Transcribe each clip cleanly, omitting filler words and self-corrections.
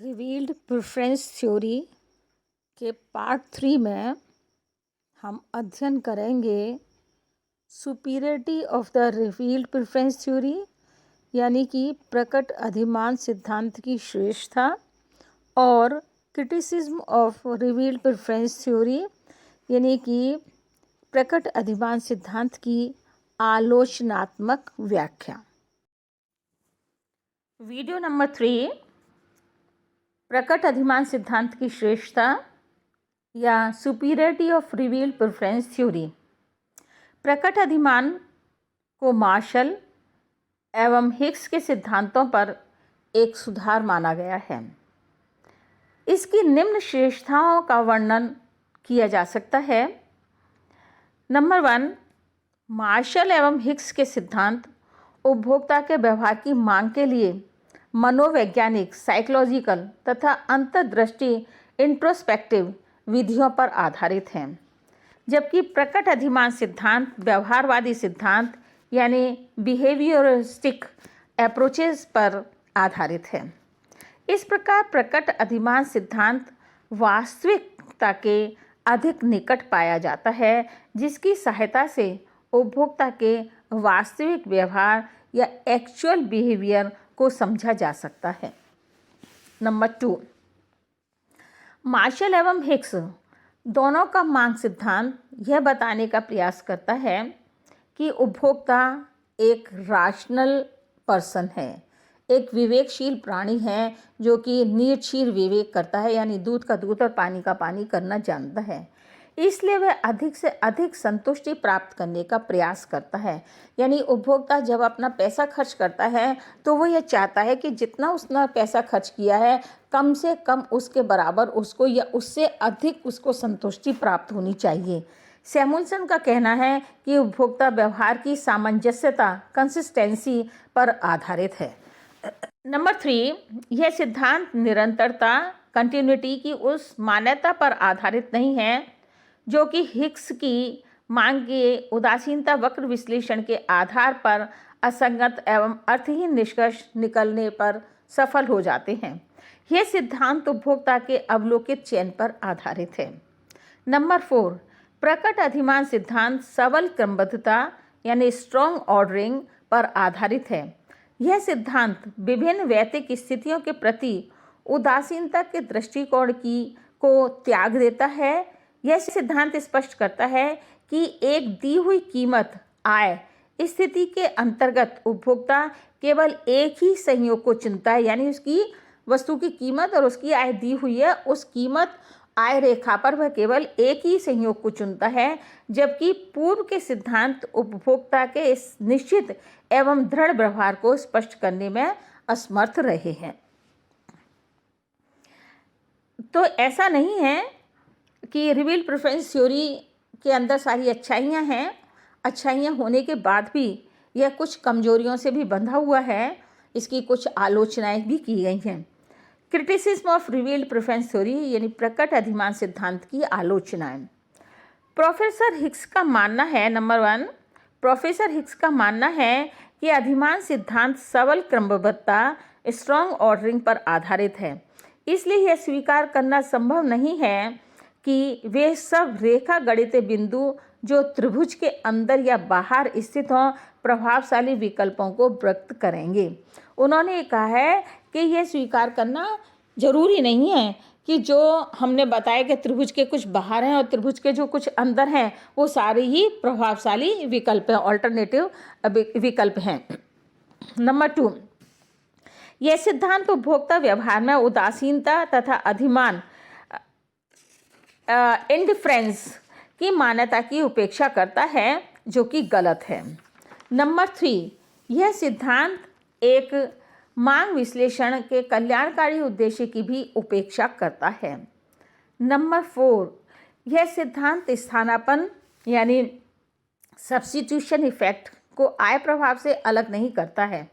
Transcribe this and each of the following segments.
Revealed preference theory के part 3 में हम अध्ययन करेंगे superiority of the revealed preference theory यानी कि प्रकट अधिमान सिद्धांत की श्रेष्ठता और criticism of revealed preference theory यानी कि प्रकट अधिमान सिद्धांत की आलोचनात्मक व्याख्या। वीडियो नंबर 3, प्रकट अधिमान सिद्धांत की श्रेष्ठता या superiority of revealed preference theory. प्रकट अधिमान को मार्शल एवं हिग्स के सिद्धांतों पर एक सुधार माना गया है। इसकी निम्न श्रेष्ठताओं का वर्णन किया जा सकता है। नंबर 1, मार्शल एवं हिग्स के सिद्धांत उपभोक्ता के व्यवहार की मांग के लिए मनोवैज्ञानिक, साइकोलॉजिकल तथा अंतर्दृष्टि इंट्रोस्पेक्टिव विधियों पर आधारित हैं, जबकि प्रकट अधिमान सिद्धांत व्यवहारवादी सिद्धांत यानी बिहेवियरिस्टिक अप्रोचेस पर आधारित है। इस प्रकार प्रकट अधिमान सिद्धांत वास्तविकता के अधिक निकट पाया जाता है, जिसकी सहायता से उपभोक्ता के वास्तविक व्यवहार या एक्चुअल बिहेवियर को समझा जा सकता है। नंबर 2, मार्शल एवं हिग्स दोनों का मांग सिद्धांत यह बताने का प्रयास करता है कि उपभोक्ता एक राशनल पर्सन है, एक विवेकशील प्राणी है जो कि निर्क्षीर विवेक करता है, यानी दूध का दूध और पानी का पानी करना जानता है। इसलिए वह अधिक से अधिक संतुष्टि प्राप्त करने का प्रयास करता है। यानी उपभोक्ता जब अपना पैसा खर्च करता है तो वो ये चाहता है कि जितना उसने पैसा खर्च किया है कम से कम उसके बराबर उसको या उससे अधिक उसको संतुष्टि प्राप्त होनी चाहिए। सैमुअल्सन का कहना है कि उपभोक्ता व्यवहार की सामंजस्यता, कंसिस्टेंसी पर आधारित है। नंबर 3, यह सिद्धांत निरंतरता, कंटिन्यूटी की उस मान्यता पर आधारित नहीं है जो कि हिग्स की मांग के उदासीनता वक्र विश्लेषण के आधार पर असंगत एवं अर्थहीन निष्कर्ष निकलने पर सफल हो जाते हैं। यह सिद्धांत उपभोक्ता के अवलोकित चयन पर आधारित है। नंबर 4, प्रकट अधिमान सिद्धांत सबल क्रमबद्धता यानी स्ट्रॉन्ग ऑर्डरिंग पर आधारित है। यह सिद्धांत विभिन्न वैयक्तिक स्थितियों के प्रति उदासीनता के दृष्टिकोण को त्याग देता है। यह सिद्धांत स्पष्ट करता है कि एक दी हुई कीमत आय स्थिति के अंतर्गत उपभोक्ता केवल एक ही संयोग को चुनता है, यानी उसकी वस्तु की कीमत और उसकी आय दी हुई है, उस कीमत आय रेखा पर वह केवल एक ही संयोग को चुनता है, जबकि पूर्व के सिद्धांत उपभोक्ता के इस निश्चित एवं दृढ़ व्यवहार को स्पष्ट करने में असमर्थ रहे हैं। तो ऐसा नहीं है कि रिवील्ड प्रेफरेंस थ्योरी के अंदर सारी अच्छाइयाँ हैं। अच्छाइयाँ होने के बाद भी यह कुछ कमजोरियों से भी बंधा हुआ है। इसकी कुछ आलोचनाएं भी की गई हैं। Criticism of revealed preference theory यानी प्रकट अधिमान सिद्धांत की आलोचनाएं। प्रोफेसर हिग्स का मानना है, नंबर 1, प्रोफेसर हिग्स का मानना है कि अधिमान सिद्धांत सबल क्रमबद्धता, स्ट्रॉन्ग ऑर्डरिंग पर आधारित है। इसलिए यह स्वीकार करना संभव नहीं है कि वे सब रेखा गणितीय बिंदु जो त्रिभुज के अंदर या बाहर स्थित हों प्रभावशाली विकल्पों को व्यक्त करेंगे। उन्होंने कहा है कि यह स्वीकार करना जरूरी नहीं है कि जो हमने बताया कि त्रिभुज के कुछ बाहर हैं और त्रिभुज के जो कुछ अंदर हैं वो सारे ही प्रभावशाली विकल्प हैं, ऑल्टरनेटिव विकल्प हैं। नंबर 2, यह सिद्धांत उपभोक्ता व्यवहार में उदासीनता तथा अधिमान इंडिफरेंस की मान्यता की उपेक्षा करता है, जो कि गलत है। नंबर 3, यह सिद्धांत एक मांग विश्लेषण के कल्याणकारी उद्देश्य की भी उपेक्षा करता है। नंबर 4, यह सिद्धांत स्थानापन्न यानी सब्स्टिट्यूशन इफेक्ट को आय प्रभाव से अलग नहीं करता है।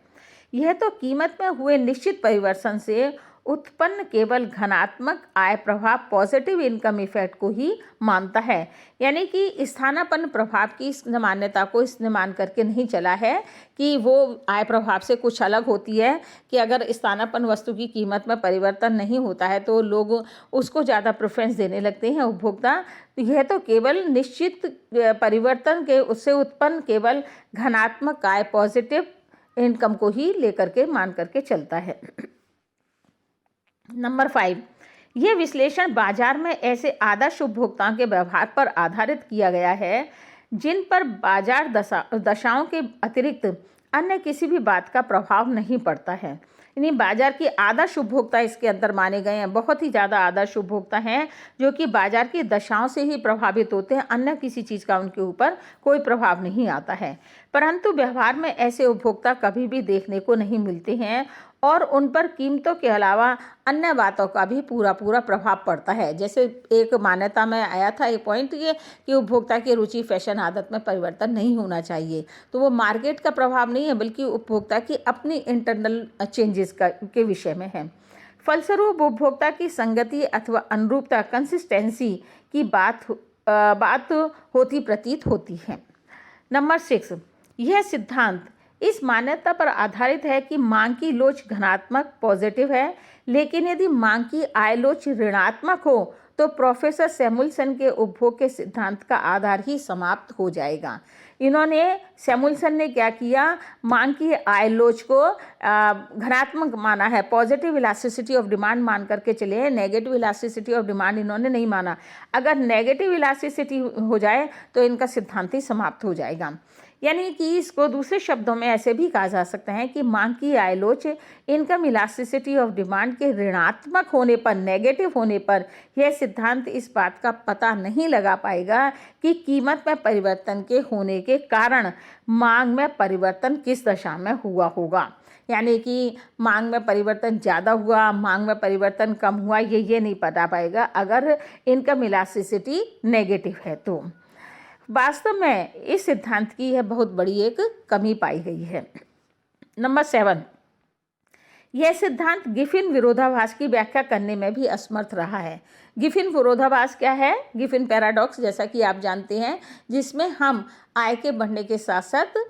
यह तो कीमत में हुए निश्चित परिवर्तन से उत्पन्न केवल धनात्मक आय प्रभाव पॉजिटिव इनकम इफेक्ट को ही मानता है। यानी कि स्थानापन्न प्रभाव की इस मान्यता को इसने मान करके नहीं चला है कि वो आय प्रभाव से कुछ अलग होती है, कि अगर स्थानापन्न वस्तु की कीमत में परिवर्तन नहीं होता है तो लोग उसको ज़्यादा प्रेफरेंस देने लगते हैं उपभोक्ता। यह तो केवल निश्चित परिवर्तन के उससे उत्पन्न केवल धनात्मक आय पॉजिटिव इनकम को ही लेकर के मान करके चलता है। नंबर 5, यह विश्लेषण बाजार में ऐसे आदर्श उपभोक्ताओं के व्यवहार पर आधारित किया गया है जिन पर बाजार दशाओं के अतिरिक्त अन्य किसी भी बात का प्रभाव नहीं पड़ता है। यानी बाजार की आदर्श उपभोक्ता इसके अंदर माने गए हैं। बहुत ही ज़्यादा आदर्श उपभोक्ता हैं जो कि बाजार की दशाओं से ही प्रभावित होते हैं, अन्य किसी चीज़ का उनके ऊपर कोई प्रभाव नहीं आता है। परंतु व्यवहार में ऐसे उपभोक्ता कभी भी देखने को नहीं मिलते हैं और उन पर कीमतों के अलावा अन्य बातों का भी पूरा प्रभाव पड़ता है। जैसे एक मान्यता में आया था एक पॉइंट ये कि उपभोक्ता की रुचि फैशन आदत में परिवर्तन नहीं होना चाहिए, तो वो मार्केट का प्रभाव नहीं है बल्कि उपभोक्ता की अपनी इंटरनल चेंजेस के विषय में है। फलस्वरूप उपभोक्ता की संगति अथवा अनुरूपता कंसिस्टेंसी की बात होती प्रतीत होती है। नंबर 6, यह सिद्धांत इस मान्यता पर आधारित है कि मांग की लोच धनात्मक पॉजिटिव है, लेकिन यदि मांग की आय लोच ऋणात्मक हो तो प्रोफेसर सैमुअल्सन के उपभोग के सिद्धांत का आधार ही समाप्त हो जाएगा। सैमुअल्सन ने क्या किया, मांग की आय लोच को धनात्मक माना है, पॉजिटिव इलास्टिसिटी ऑफ डिमांड मान करके चले हैं, नेगेटिव इलास्टिसिटी ऑफ डिमांड इन्होंने नहीं माना। अगर नेगेटिव इलास्टिसिटी हो जाए तो इनका सिद्धांत ही समाप्त हो जाएगा। यानी कि इसको दूसरे शब्दों में ऐसे भी कहा जा सकता है कि मांग की आय लोच इनकम इलास्टिसिटी ऑफ डिमांड के ऋणात्मक होने पर, नेगेटिव होने पर यह सिद्धांत इस बात का पता नहीं लगा पाएगा कि कीमत में परिवर्तन के होने के कारण मांग में परिवर्तन किस दशा में हुआ होगा। यानी कि मांग में परिवर्तन ज़्यादा हुआ, मांग में परिवर्तन कम हुआ, ये नहीं पता पाएगा अगर इनकम इलास्टिसिटी नेगेटिव है तो। वास्तव में इस सिद्धांत की यह बहुत बड़ी एक कमी पाई गई है। नंबर 7, यह सिद्धांत गिफिन विरोधाभास की व्याख्या करने में भी असमर्थ रहा है। गिफिन विरोधाभास क्या है? गिफिन पैराडॉक्स, जैसा कि आप जानते हैं, जिसमें हम आय के बढ़ने के साथ साथ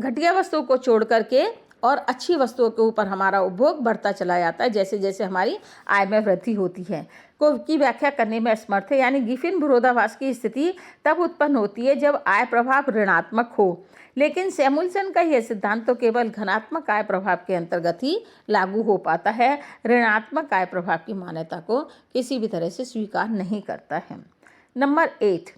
घटिया वस्तुओं को छोड़ करके और अच्छी वस्तुओं के ऊपर हमारा उपभोग बढ़ता चला जाता है जैसे जैसे हमारी आय में वृद्धि होती है, की व्याख्या करने में असमर्थ है। यानी गिफिन विरोधाभास की स्थिति तब उत्पन्न होती है जब आय प्रभाव ऋणात्मक हो, लेकिन सैमुअल्सन का यह सिद्धांत तो केवल धनात्मक आय प्रभाव के अंतर्गत ही लागू हो पाता है, ऋणात्मक आय प्रभाव की मान्यता को किसी भी तरह से स्वीकार नहीं करता है। नंबर 8,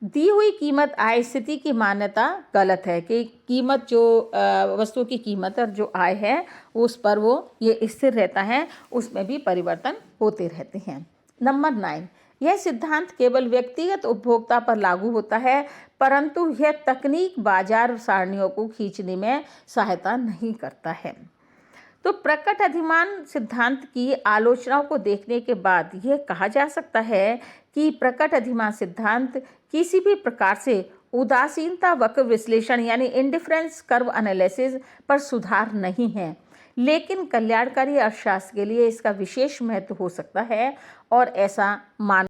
दी हुई कीमत आय स्थिति की मान्यता गलत है कि कीमत जो वस्तुओं की कीमत और जो आय है उस पर वो ये स्थिर रहता है, उसमें भी परिवर्तन होते रहते हैं। नंबर 9, यह सिद्धांत केवल व्यक्तिगत उपभोक्ता पर लागू होता है, परंतु यह तकनीक बाजार सारणियों को खींचने में सहायता नहीं करता है। तो प्रकट अधिमान सिद्धांत की आलोचनाओं को देखने के बाद यह कहा जा सकता है कि प्रकट अधिमान सिद्धांत किसी भी प्रकार से उदासीनता वक्र विश्लेषण यानी इंडिफरेंस कर्व एनालिसिस पर सुधार नहीं है, लेकिन कल्याणकारी अर्थशास्त्र के लिए इसका विशेष महत्व हो सकता है और ऐसा मान